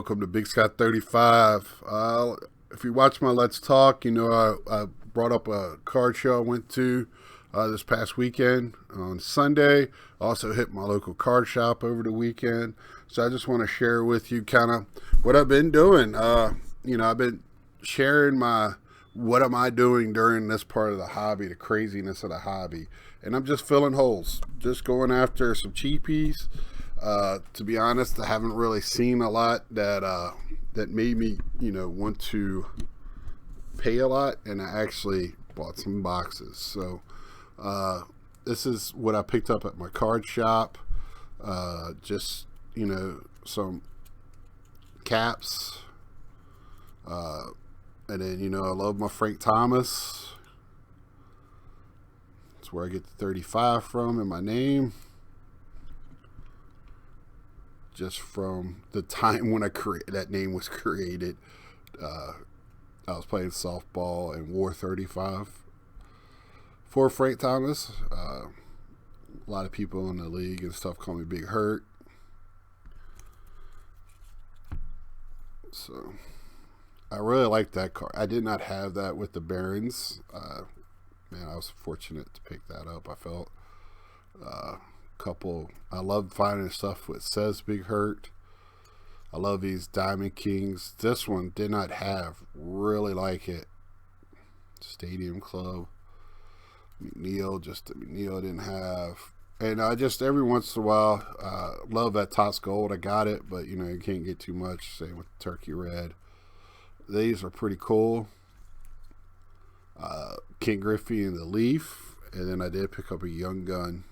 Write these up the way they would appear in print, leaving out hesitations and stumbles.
Welcome to Big Scott 35. If you watch my Let's Talk, you know I brought up a card show I went to this past weekend on Sunday. Also hit my local card shop over the weekend. So I just want to share with you kind of what I've been doing. I've been sharing what am I doing during this part of the hobby, the craziness of the hobby. And I'm just filling holes, just going after some cheapies. To be honest, I haven't really seen a lot that made me, want to pay a lot, and I actually bought some boxes. So this is what I picked up at my card shop. Some caps, and then I love my Frank Thomas. That's where I get the 35 from in my name. Just from the time when that name was created. I was playing softball and wore 35 for Frank Thomas. A lot of people in the league and stuff call me Big Hurt. So I really like that card. I did not have that with the Barons. I was fortunate to pick that up. I felt I love finding stuff that says Big Hurt. I love these Diamond Kings. This one did not have. Really like it. Stadium Club. McNeil didn't have. And I just every once in a while love that Tots Gold. I got it, but you can't get too much. Same with Turkey Red. These are pretty cool. King Griffey and the Leaf. And then I did pick up a Young Gun.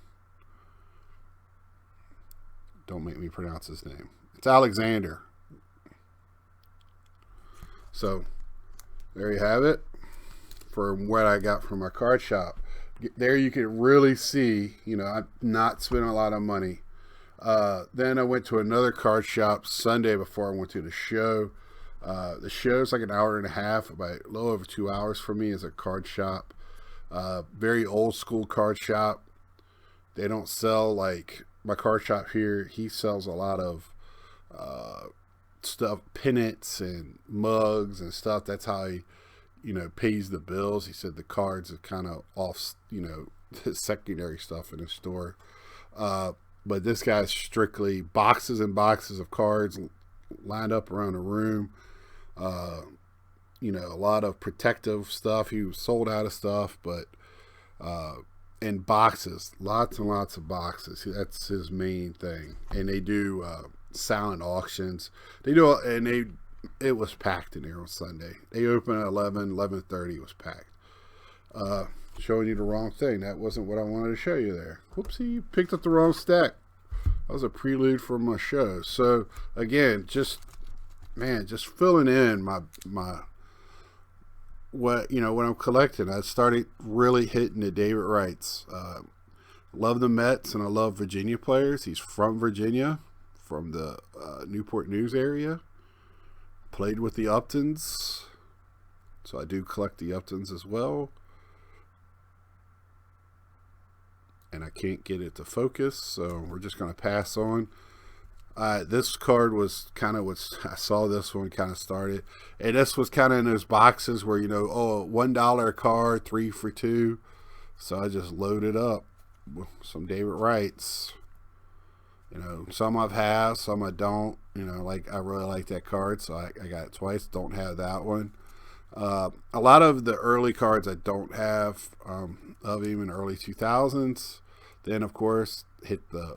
Don't make me pronounce his name. It's Alexander. So, there you have it. From what I got from my card shop. There you can really see, I'm not spending a lot of money. Then I went to another card shop Sunday before I went to the show. The show's like an hour and a half, about a little over 2 hours for me as a card shop. Very old school card shop. They don't sell like my card shop here. He sells a lot of stuff, pennants and mugs and stuff. That's how he, pays the bills. He said the cards are kind of off, the secondary stuff in his store. But this guy's strictly boxes and boxes of cards lined up around the room. A lot of protective stuff. He was sold out of stuff, but in boxes, lots and lots of boxes. That's his main thing. And they do silent auctions. It was packed in there on Sunday. They opened at 11:30. It was packed. Showing you the wrong thing. That wasn't what I wanted to show you there. Whoopsie, you picked up the wrong stack. That was a prelude for my show. So again, just filling in my what I'm collecting. I started really hitting the David Wrights. Love the Mets, and I love Virginia players. He's from Virginia, from the Newport News area. Played with the Uptons, so I do collect the Uptons as well. And I can't get it to focus, so we're just going to pass on. This card was kind of what I saw. This one kind of started, and this was kind of in those boxes where $1 a card, 3 for 2. So I just loaded up with some David Wrights. Some I've had, some I don't. I really like that card, so I got it twice. Don't have that one. A lot of the early cards I don't have of even early 2000s. Then of course hit the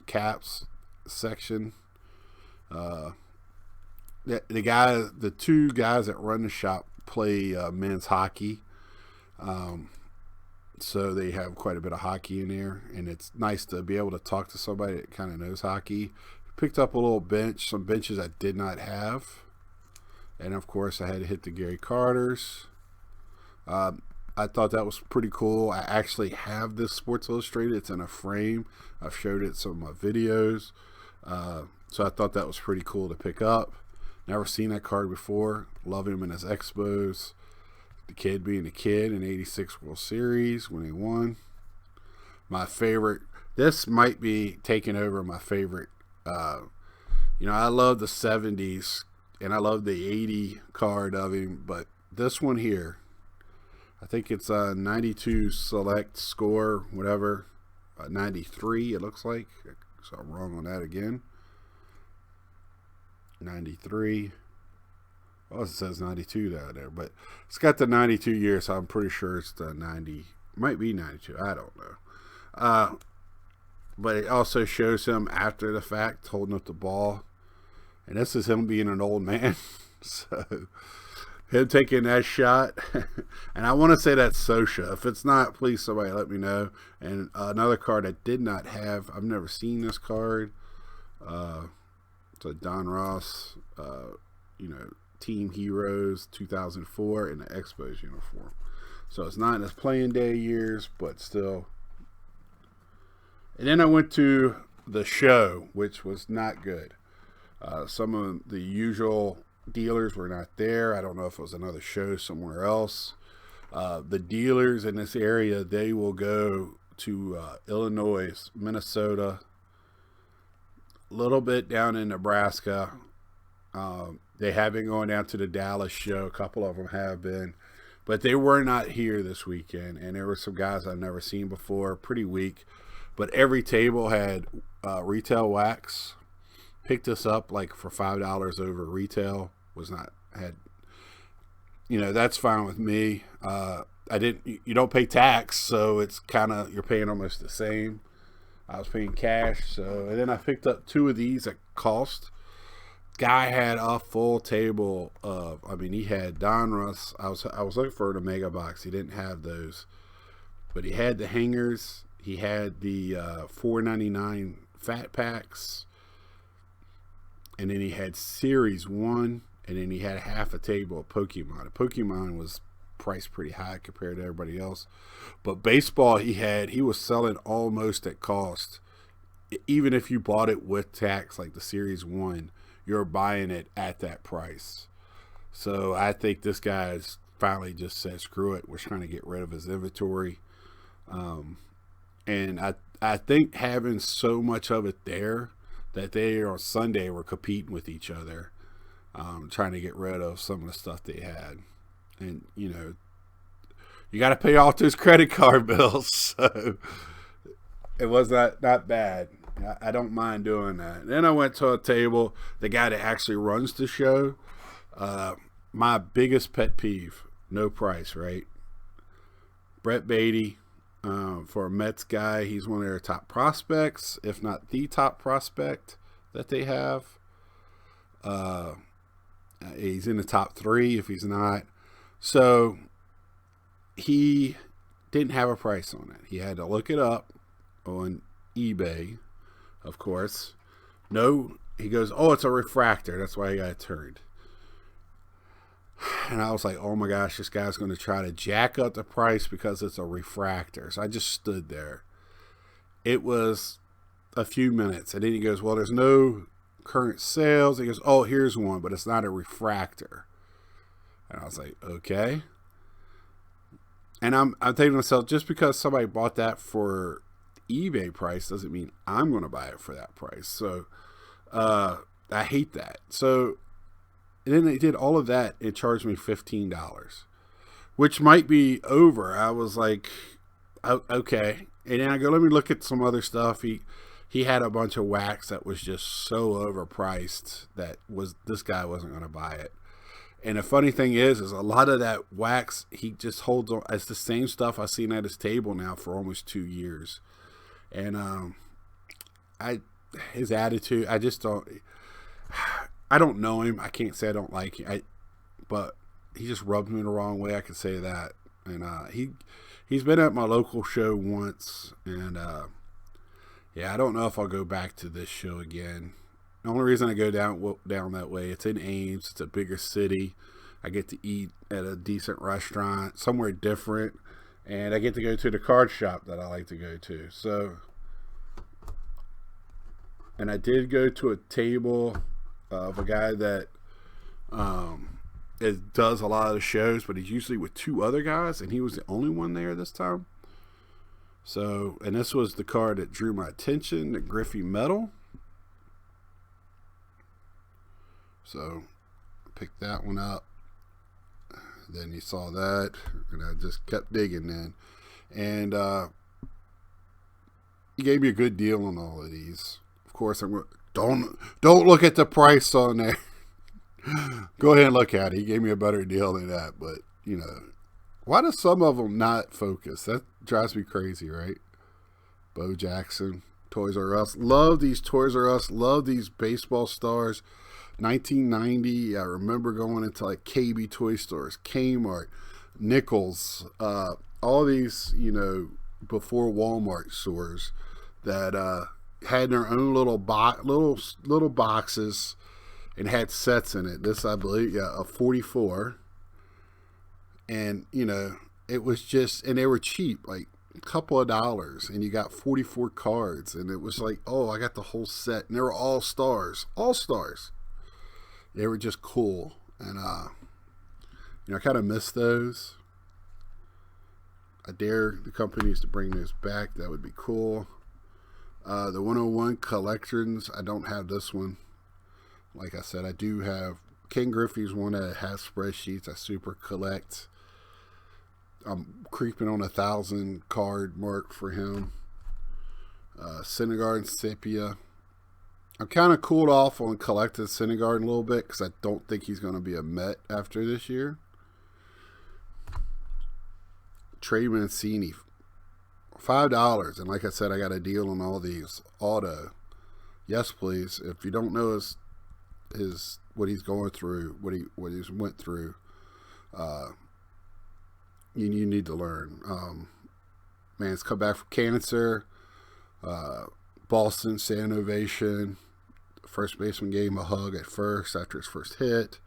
caps section. The two guys that run the shop play men's hockey, so they have quite a bit of hockey in there, and it's nice to be able to talk to somebody that kind of knows hockey. Picked up a little some benches I did not have, and of course I had to hit the Gary Carters. I thought that was pretty cool. I actually have this Sports Illustrated. It's in a frame. I've showed it in some of my videos. So I thought that was pretty cool to pick up. Never seen that card before. Love him in his Expos. The kid being the kid in '86 World Series when he won. My favorite. This might be taking over my favorite I love the 70s and I love the 80 card of him, but this one here, I think it's a 92 select score, whatever, 93 it looks like. So I'm wrong on that again. 93. Well, it says 92 down there, but it's got the 92 year, so I'm pretty sure it's the 90. Might be 92. I don't know. But it also shows him after the fact holding up the ball. And this is him being an old man. So him taking that shot. And I want to say that's Scioscia. If it's not, please somebody let me know. And another card I did not have. I've never seen this card. It's a Don Ross, Team Heroes 2004 in the Expos uniform. So it's not in his playing day years, but still. And then I went to the show, which was not good. Some of the usual dealers were not there. I don't know if it was another show somewhere else. The dealers in this area, they will go to Illinois, Minnesota, a little bit down in Nebraska. They have been going down to the Dallas show. A couple of them have been. But they were not here this weekend. And there were some guys I've never seen before. Pretty weak. But every table had retail wax. Picked this up like for $5 over retail. That's fine with me. You don't pay tax, so it's kind of, you're paying almost the same. I was paying cash, and then I picked up two of these at cost. Guy had a full table of, he had Donruss. I was looking for an Omega box. He didn't have those, but he had the hangers. He had the $4.99 fat packs, and then he had Series 1, and then he had half a table of Pokemon. Pokemon was priced pretty high compared to everybody else, but baseball he was selling almost at cost. Even if you bought it with tax, like the Series 1, you're buying it at that price. So I think this guy's finally just said, screw it. We're trying to get rid of his inventory. And I think having so much of it there that they on Sunday were competing with each other, trying to get rid of some of the stuff they had. And, you got to pay off those credit card bills. So it was not bad. I don't mind doing that. Then I went to a table, the guy that actually runs the show. My biggest pet peeve, no price, right? Brett Beatty, for a Mets guy, he's one of their top prospects, if not the top prospect that they have. He's in the top 3 if he's not. So he didn't have a price on it. He had to look it up on eBay, of course. No, he goes, oh, it's a refractor. That's why he got it turned. And I was like, oh my gosh, this guy's going to try to jack up the price because it's a refractor. So I just stood there. It was a few minutes. And then he goes, well, there's no current sales. He goes, oh, here's one, but it's not a refractor. And I was like, okay. And I'm thinking to myself, just because somebody bought that for eBay price doesn't mean I'm going to buy it for that price. So I hate that. So and then they did all of that. It charged me $15, which might be over. I was like, okay. And then I go, let me look at some other stuff. He had a bunch of wax that was just so overpriced that this guy wasn't going to buy it. And the funny thing is a lot of that wax, he just holds on. It's the same stuff I've seen at his table now for almost 2 years. And his attitude, I don't know him. I can't say I don't like him. But he just rubs me the wrong way. I can say that. And he's been at my local show once. And I don't know if I'll go back to this show again. The only reason I go down that way, it's in Ames. It's a bigger city. I get to eat at a decent restaurant, somewhere different. And I get to go to the card shop that I like to go to. So, and I did go to a table of a guy that does a lot of the shows, but he's usually with 2 other guys, and he was the only one there this time. So, and this was the card that drew my attention, the Griffey Metal. So picked that one up. Then you saw that, and I just kept digging then. And he gave me a good deal on all of these. Of course, don't look at the price on there. Go ahead and look at it. He gave me a better deal than that. But, you know, why do some of them not focus? That drives me crazy, right? Bo Jackson, Toys R Us. Love these Toys R Us. Love these baseball stars. 1990, I remember going into like KB toy stores, Kmart, Nichols, all these, you know, before Walmart stores that had their own little boxes and had sets in it. This, I believe, yeah, a 44. And, you know, it was just, and they were cheap, like a couple of dollars, and you got 44 cards, and it was like, oh, I got the whole set, and they were all stars. They were just cool, and you know, I kind of miss those. I dare the companies to bring this back. That would be cool. The 101 collections, I don't have this one. Like I said, I do have Ken Griffey's one that has spreadsheets. I super collect. I'm creeping on 1,000 card mark for him. Syndergaard and Sepia. I'm kind of cooled off on collecting Syndergaard a little bit because I don't think he's going to be a Met after this year. Trey Mancini, $5. And like I said, I got a deal on all these. Auto. Yes, please. If you don't know his what he's going through, what he's went through, you need to learn. Man, he's come back from cancer. Boston, Sand Ovation. First baseman gave him a hug at first after his first hit.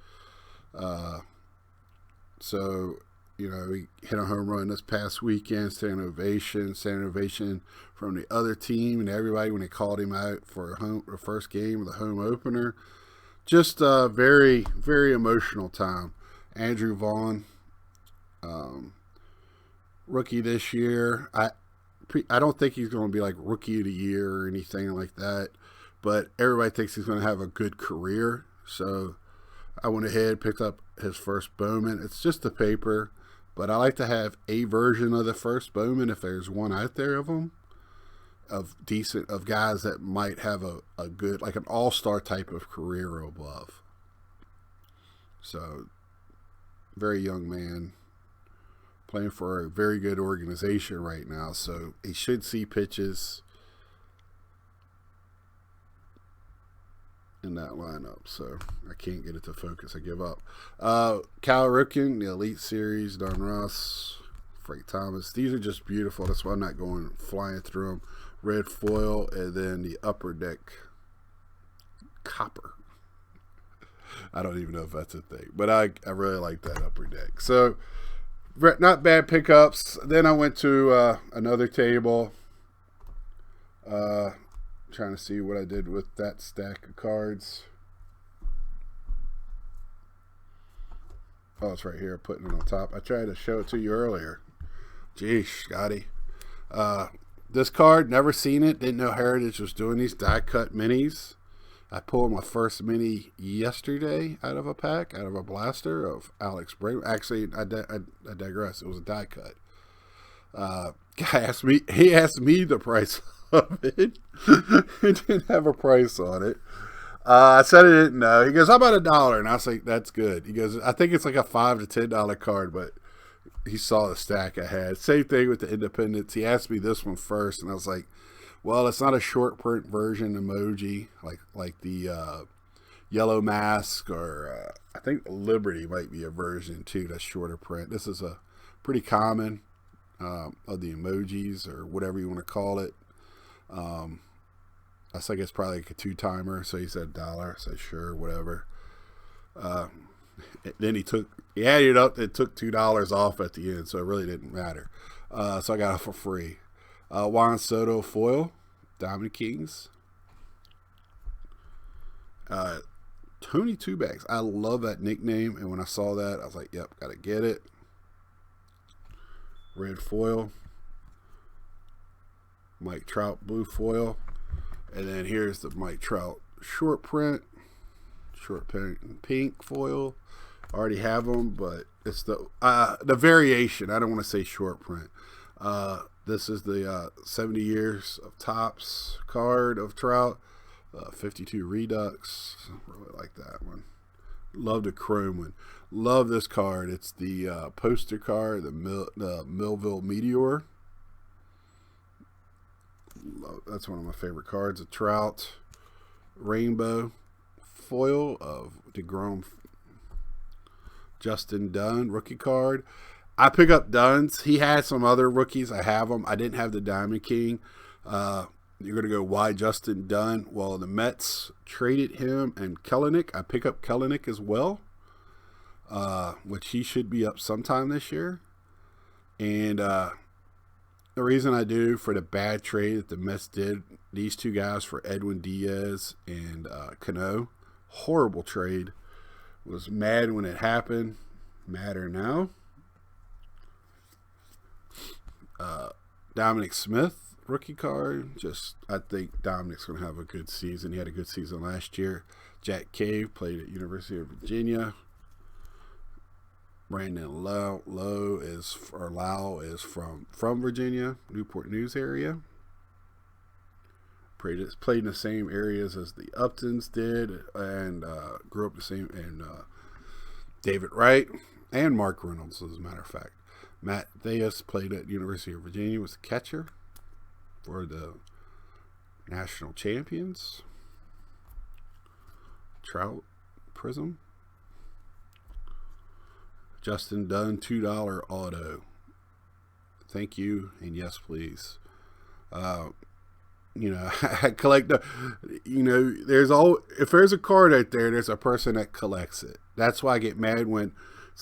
So, you know, he hit a home run this past weekend. Sand Ovation from the other team and everybody when they called him out for the first game of the home opener. Just a very, very emotional time. Andrew Vaughn, rookie this year. I don't think he's going to be like rookie of the year or anything like that, but everybody thinks he's going to have a good career. So I went ahead, picked up his first Bowman. It's just a paper, but I like to have a version of the first Bowman if there's one out there of them, of guys that might have a good, like an all-star type of career above. So very young man. Playing for a very good organization right now, so he should see pitches in that lineup. So I can't get it to focus. I give up. Cal Ripken, the Elite Series, Donruss, Frank Thomas. These are just beautiful. That's why I'm not going flying through them. Red foil, and then the Upper Deck copper. I don't even know if that's a thing, but I really like that Upper Deck. So not bad pickups. Then I went to another table, trying to see what I did with that stack of cards. Oh, it's right here, putting it on top. I tried to show it to you earlier. Geez, Scotty. This card, never seen it. Didn't know Heritage was doing these die-cut minis. I pulled my first mini yesterday out of a pack, out of a blaster of Alex Bregman. Actually, I digress. It was a die cut. Guy asked me. He asked me the price of it. It didn't have a price on it. I said I didn't know. He goes, "How about $1?" And I was like, "That's good." He goes, "I think it's like a $5 to $10 card," but he saw the stack I had. Same thing with the Independents. He asked me this one first, and I was like, well, it's not a short print version emoji like the Yellow Mask, or I think Liberty might be a version too that's shorter print. This is a pretty common of the emojis or whatever you want to call it. I think it's probably like a 2-timer. So he said $1. I said sure, whatever. Then he added up. It took $2 off at the end, so it really didn't matter. So I got it for free. Juan Soto foil, Diamond Kings. Tony Two Bags. I love that nickname, and when I saw that, I was like, yep, gotta get it. Red foil. Mike Trout blue foil. And then here's the Mike Trout short print. short pink foil. I already have them, but it's the variation. I don't want to say short print. This is the 70 years of Topps card of Trout. 52 Redux. Really like that one. Love the chrome one. Love this card. It's the poster card, the Millville Meteor. That's one of my favorite cards. A Trout rainbow foil of DeGrom. Justin Dunn rookie card. I pick up Dunn's. He had some other rookies. I have them. I didn't have the Diamond King. You're going to go, why Justin Dunn? Well, the Mets traded him and Kelenic. I pick up Kelenic as well, which he should be up sometime this year. And the reason I do, for the bad trade that the Mets did, these two guys for Edwin Diaz and Cano, horrible trade. Was mad when it happened. Madder now. Dominic Smith, rookie card. I think Dominic's going to have a good season. He had a good season last year. Jack Cave played at University of Virginia. Brandon Lau is from Virginia, Newport News area. Played in the same areas as the Uptons did, and grew up the same. And David Wright and Mark Reynolds, as a matter of fact. Matt Theus played at University of Virginia, was the catcher for the national champions. Trout Prism. Justin Dunn, $2 auto. Thank you, and yes, please. I collect if there's a card out there, there's a person that collects it. That's why I get mad when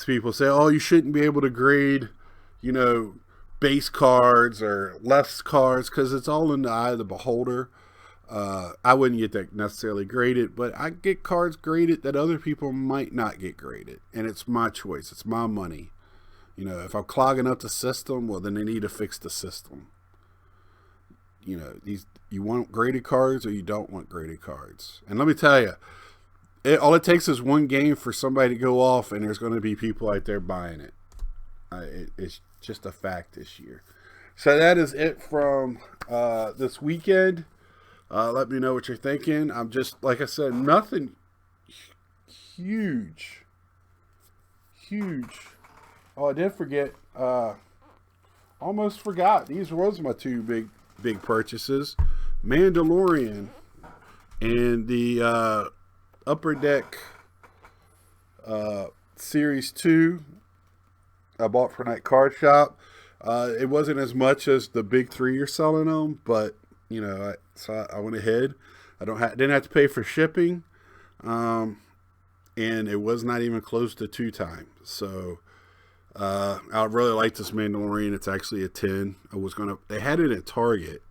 people say, oh, you shouldn't be able to grade, base cards or less cards, because it's all in the eye of the beholder. I wouldn't get that necessarily graded, but I get cards graded that other people might not get graded, and it's my choice. It's my money. If I'm clogging up the system, well, then they need to fix the system. You want graded cards or you don't want graded cards. And let me tell you, all it takes is one game for somebody to go off, and there's going to be people out there buying it. It's just a fact this year. So that is it from this weekend. Let me know what you're thinking. I'm just, like I said, nothing huge. Oh, I did forget. Almost forgot. These was my two big purchases. Mandalorian and the Upper Deck Series 2 I bought from that card shop. It wasn't as much as the big three you're selling them, but so I went ahead. I didn't have to pay for shipping, and it was not even close to 2 times. So I really like this Mandalorian. It's actually a 10. They had it at Target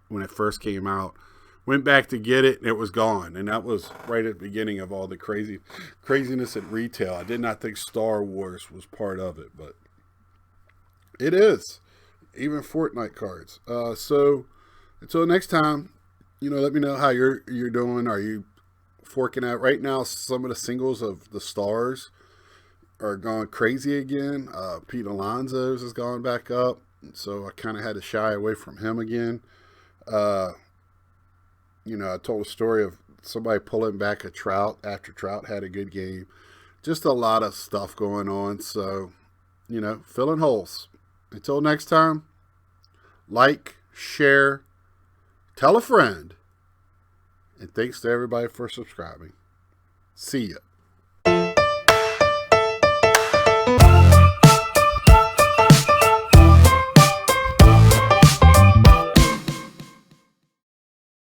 when it first came out. Went back to get it, and it was gone. And that was right at the beginning of all the craziness at retail. I did not think Star Wars was part of it, but it is. Even Fortnite cards. So until next time, let me know how you're doing. Are you forking out right now? Some of the singles of the stars are going crazy again. Pete Alonso's has gone back up, so I kind of had to shy away from him again. I told a story of somebody pulling back a Trout after Trout had a good game. Just a lot of stuff going on. So, filling holes. Until next time, like, share, tell a friend. And thanks to everybody for subscribing. See ya.